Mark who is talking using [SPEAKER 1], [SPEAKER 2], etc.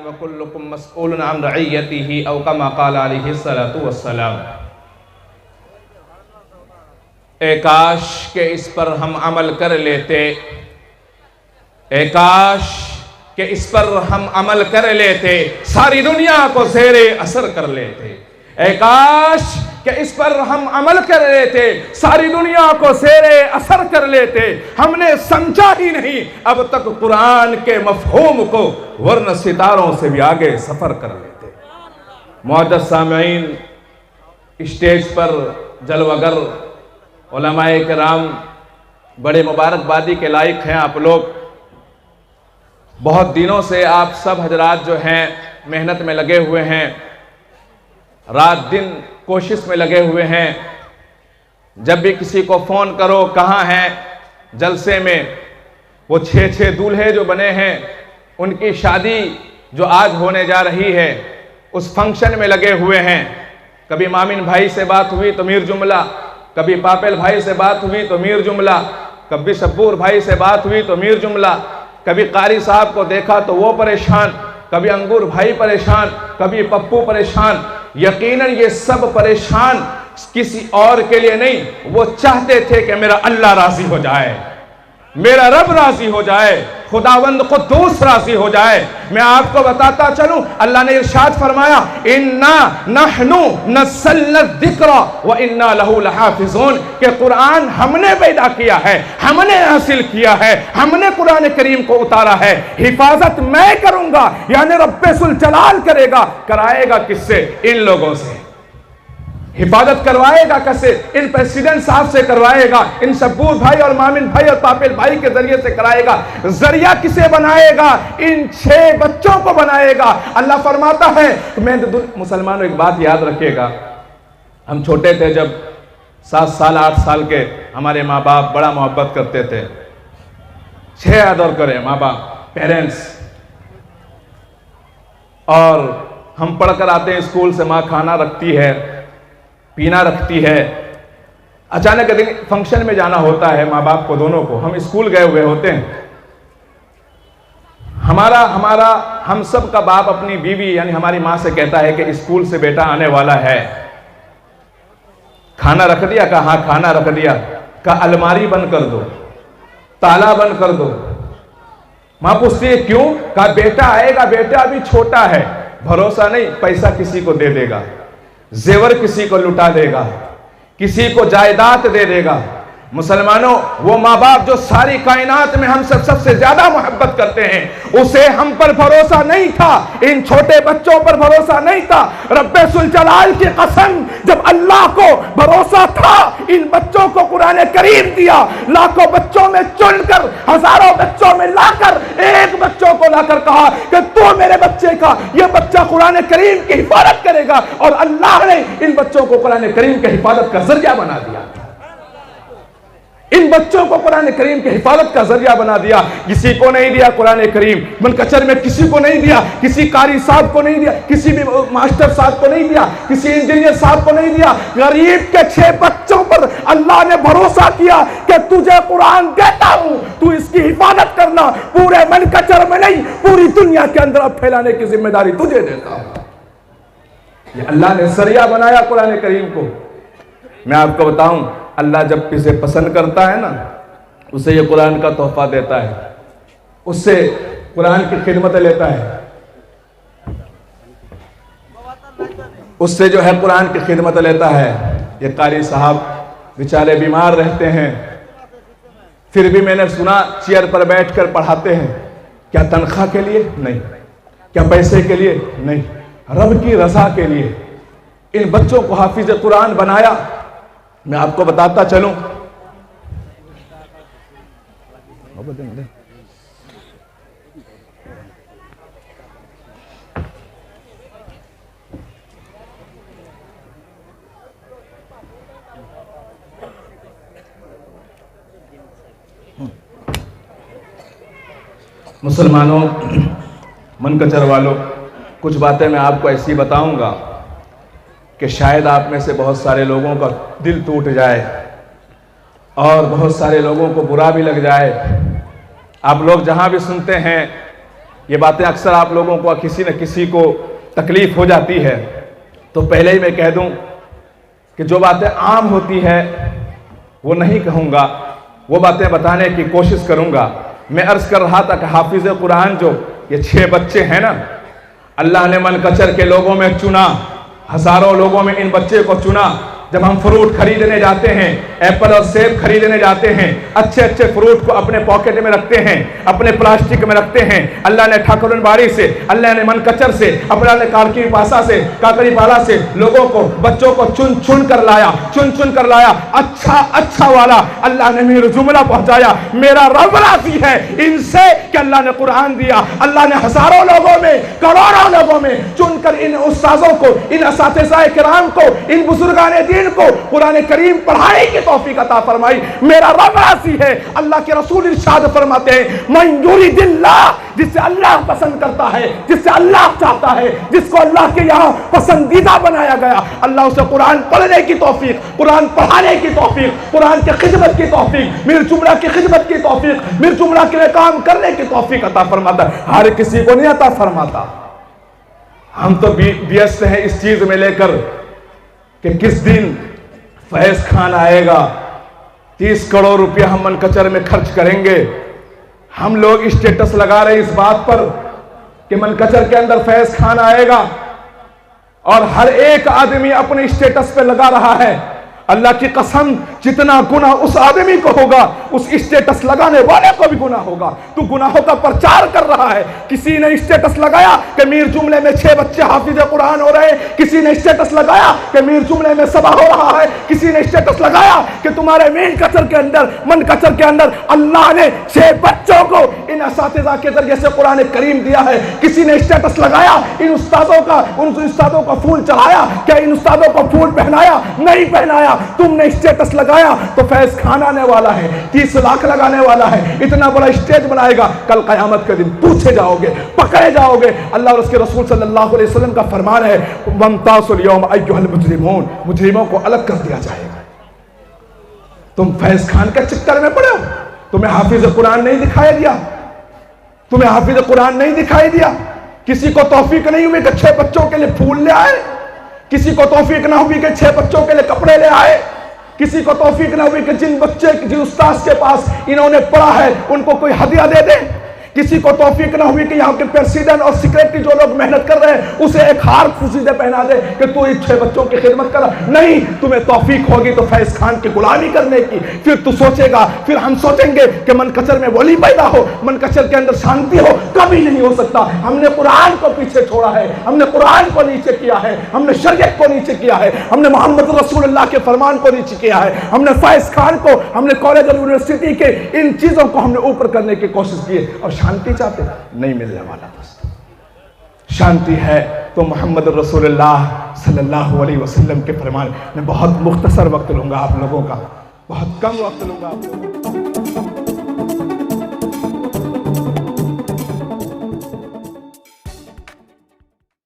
[SPEAKER 1] वकुल्लुकुम मस्ऊलुन अन रइयतिही औ कमा क़ाल अलैहिस्सलातु वस्सलाम। ए काश के इस पर हम अमल कर लेते, ए काश के इस पर हम अमल कर लेते, सारी दुनिया को ज़ेरे असर कर लेते। ए काश कि इस पर हम अमल कर लेते, सारी दुनिया को ज़ेरे असर कर लेते। हमने समझा ही नहीं अब तक कुरान के मफ़हूम को, वरना सितारों से भी आगे सफ़र कर लेते। मुअज़्ज़ज़ सामिईन, स्टेज पर जलवागर उलमाए किराम, बड़े मुबारकबादी के लायक हैं आप लोग। बहुत दिनों से आप सब हजरात जो हैं मेहनत में लगे हुए हैं, रात दिन कोशिश में लगे हुए हैं। जब भी किसी को फ़ोन करो कहाँ हैं जलसे में, वो 6 दूल्हे जो बने हैं उनकी शादी जो आज होने जा रही है उस फंक्शन में लगे हुए हैं। कभी मामिन भाई से बात हुई तो मीर जुमला, कभी पापेल भाई से बात हुई तो मीर जुमला, कभी शब्बूर भाई से बात हुई तो मीर जुमला, कभी कारी साहब को देखा तो वो परेशान, कभी अंगूर भाई परेशान, कभी पप्पू परेशान। यकीनन ये सब परेशान किसी और के लिए नहीं, वो चाहते थे कि मेरा अल्लाह राजी हो जाए, मेरा रब राजी हो जाए, खुदावंद कुद्दूस राजी हो जाए। मैं आपको बताता चलूं, अल्लाह ने इरशाद फरमाया, इन्ना नहनु नज़्ज़लना ज़िक्रा व इन्ना लहू लहाफ़िज़ून, कि कुरान हमने पैदा किया है, हमने हासिल किया है, हमने कुरान करीम को उतारा है, हिफाजत मैं करूंगा, यानी रब्बुल जलाल करेगा। कराएगा किससे? इन लोगों से। हिफाजत करवाएगा कैसे? इन प्रेसिडेंट साहब से करवाएगा, इन शब्बूर भाई और मामिन भाई और पापेल भाई के जरिए से कराएगा। जरिया किसे बनाएगा? इन 6 बच्चों को बनाएगा। अल्लाह फरमाता है, मैं मुसलमानों एक बात याद रखिएगा, हम छोटे थे जब 7 साल 8 साल के, हमारे माँ बाप बड़ा मोहब्बत करते थे। 6 आदर करें माँ बाप, पेरेंट्स। और हम पढ़कर आते हैं स्कूल से, माँ खाना रखती है, पीना रखती है। अचानक फंक्शन में जाना होता है माँ बाप को, दोनों को। हम स्कूल गए हुए होते हैं। हम सब का बाप अपनी बीवी यानी हमारी माँ से कहता है कि स्कूल से बेटा आने वाला है, खाना रख दिया? कहा हाँ खाना रख दिया। कहा अलमारी बंद कर दो, ताला बंद कर दो। माँ पूछती है क्यों? कहा बेटा आएगा, बेटा अभी छोटा है, भरोसा नहीं, पैसा किसी को दे देगा, जेवर किसी को लुटा देगा, किसी को जायदाद दे देगा। मुसलमानों, वो माँ बाप जो सारी कायनात में हम सबसे ज्यादा मोहब्बत करते हैं, उसे हम पर भरोसा नहीं था, इन छोटे बच्चों पर भरोसा नहीं था। रब्बुल जलाल की कसम, जब अल्लाह को भरोसा था, इन बच्चों को कुरान करीम दिया, लाखों बच्चों में चुनकर, हजारों बच्चों में लाकर, एक बच्चों को लाकर कहा कि तू मेरे बच्चे का, ये बच्चा कुरान करीम की हिफाजत करेगा। और अल्लाह ने इन बच्चों को कुरान करीम की हिफाजत का जरिया बना दिया। इन बच्चों को कुरान करीम की हिफाजत का जरिया बना दिया। किसी को नहीं दिया कुरान करीम, मनकचर में किसी को नहीं दिया, किसी कारी साहब को नहीं दिया, किसी भी मास्टर साहब को नहीं दिया, किसी इंजीनियर साहब को नहीं दिया। गरीब के 6 बच्चों पर अल्लाह ने भरोसा किया कि तुझे कुरान देता हूं, तू इसकी हिफाजत करना, पूरे मनकचर में नहीं, पूरी दुनिया के अंदर फैलाने की जिम्मेदारी तुझे देता हूं। ये अल्लाह ने जरिया बनाया कुरान करीम को। मैं आपको बताऊं, अल्लाह जब किसे पसंद करता है ना, उसे ये कुरान का तोहफा देता है, उससे कुरान की खिदमत लेता है, उससे जो है कुरान की खिदमत लेता है। ये कारी साहब बेचारे बीमार रहते हैं, फिर भी मैंने सुना चेयर पर बैठकर पढ़ाते हैं। क्या तनख्वाह के लिए? नहीं। क्या पैसे के लिए? नहीं। रब की रजा के लिए इन बच्चों को हाफिज कुरान बनाया। मैं आपको बताता चलूं, मुसलमानों, मनकचर वालों, कुछ बातें मैं आपको ऐसी बताऊंगा कि शायद आप में से बहुत सारे लोगों का दिल टूट जाए और बहुत सारे लोगों को बुरा भी लग जाए। आप लोग जहां भी सुनते हैं ये बातें, अक्सर आप लोगों को किसी न किसी को तकलीफ हो जाती है। तो पहले ही मैं कह दूं कि जो बातें आम होती है वो नहीं कहूँगा, वो बातें बताने की कोशिश करूँगा। मैं अर्ज़ कर रहा था कि हाफिज़ कुरान जो ये 6 बच्चे हैं ना, अल्लाह ने मन कचर के लोगों में चुना, हज़ारों लोगों में इन बच्चे को चुना। जब हम फ्रूट खरीदने जाते हैं, एप्पल और सेब खरीदने जाते हैं, अच्छे अच्छे फ्रूट को अपने पॉकेट में रखते हैं, अपने प्लास्टिक में रखते हैं। अल्लाह ने ठाकुरन बाड़ी से, अल्लाह ने मनकचर से, अल्लाह ने काकरी पाला से लोगों को, बच्चों को चुन चुन कर लाया, अच्छा वाला अल्लाह ने मेरा जुमला पहुंचाया। मेरा रब राजी है इनसे कि अल्लाह ने कुरान दिया। अल्लाह ने हजारों लोगों में, करोड़ों लोगों में चुनकर इन उस्ताजों को, इन असातिज़ाए किराम को, इन बुजुर्गाने दीन को कुरान करीम पढ़ाने की तौफीक अता फरमाई। मेरा रब राज़ी है। अल्लाह के रसूल इरशाद फरमाते हैं, मन युरिदिल्लाह, जिससे अल्लाह पसंद करता है, जिससे अल्लाह चाहता है, जिसको अल्लाह के यहाँ पसंदीदा बनाया गया, अल्लाह उसे कुरान पढ़ने की तौफीक, कुरान पढ़ाने की तौफीक, कुरान की खिदमत की तौफीक, मीर जुमला की खिदमत की तौफीक, मीर जुमला के लिए काम करने की तौफीक अता फरमाता है। हर किसी को नहीं अता फरमाता। हम तो व्यस्त हैं इस चीज में लेकर कि किस दिन फैज खान आएगा, 30 करोड़ रुपया हम मनकचर में खर्च करेंगे। हम लोग स्टेटस लगा रहे इस बात पर कि मनकचर के अंदर फैज खान आएगा, और हर एक आदमी अपने स्टेटस पे लगा रहा है। अल्लाह की कसम, जितना गुनाह उस आदमी को होगा, उस स्टेटस लगाने वाले को भी गुनाह होगा। तू गुनाहों का प्रचार कर रहा है। किसी ने स्टेटस लगाया कि मीर जुमले में 6 बच्चे हाफिज कुरान हो रहे हैं, किसी ने स्टेटस लगाया कि मीर जुमले में सभा हो रहा है, किसी ने स्टेटस लगाया कि तुम्हारे मीर कचर के अंदर, मन कचर के अंदर अल्लाह ने 6 बच्चों को इन असातिज़ा के जरिए से कुरान करीम दिया है। किसी ने स्टेटस लगाया, इन उस्तादों का, उन उस्तादों को फूल चढ़ाया, क्या इन उस्तादों को फूल पहनाया? नहीं पहनाया। तुमने स्टेटस लगाया तो फैज खान आने वाला है, 30 लाख लगाने वाला है, इतना बड़ा स्टेज बनाएगा। कल कयामत के दिन पूछे जाओगे, पकड़े जाओगे। अल्लाह और उसके रसूल सल्लल्लाहु अलैहि वसल्लम का फरमान है, वमतासुल यौम अय्युहल मुजरिमून, मुजरिमों को अलग कर दिया जाएगा। तुम फैज खान के चक्कर में पड़े हो। तुम्हें हाफिज कुरान नहीं दिखाई दिया, तुम्हें हाफिज कुरान नहीं दिखाई दिया। किसी को तौफीक नहीं हुई कि 6 बच्चों के लिए फूल ले आए, किसी को तौफीक ना हुई कि 6 बच्चों के लिए कपड़े ले आए, किसी को तौफीक ना हुई कि जिन बच्चे, जिन उस्ताद के पास इन्होंने पढ़ा है उनको कोई हदिया दे दे, किसी को तौफीक ना हुई कि यहाँ के प्रेसिडेंट और सेक्रेटरी जो लोग मेहनत कर रहे हैं उसे एक हार खुशीदे पहना दे कि तू इन 6 बच्चों की खिदमत कर। नहीं, तुम्हें तौफीक होगी तो फैज खान की गुलामी करने की। फिर तू सोचेगा, फिर हम सोचेंगे कि मनकचर में वली पैदा हो, मनकचर के अंदर शांति हो। कभी नहीं हो सकता। हमने कुरान को पीछे छोड़ा है, हमने कुरान को नीचे किया है, हमने शरीयत को नीचे किया है, हमने मोहम्मद रसूलुल्लाह के फरमान को नीचे किया है, हमने फैज खान को, हमने कॉलेज और यूनिवर्सिटी के इन चीजों को हमने ऊपर करने की कोशिश की है। और शांति चाहते नहीं मिलने वाला। दोस्तों, शांति है तो मोहम्मद रसूलुल्लाह सल्लल्लाहु अलैहि वसल्लम के फरमान। मैं बहुत मुख्तसर वक्त लूंगा आप लोगों का, बहुत कम वक्त लूंगा आप लोगों का।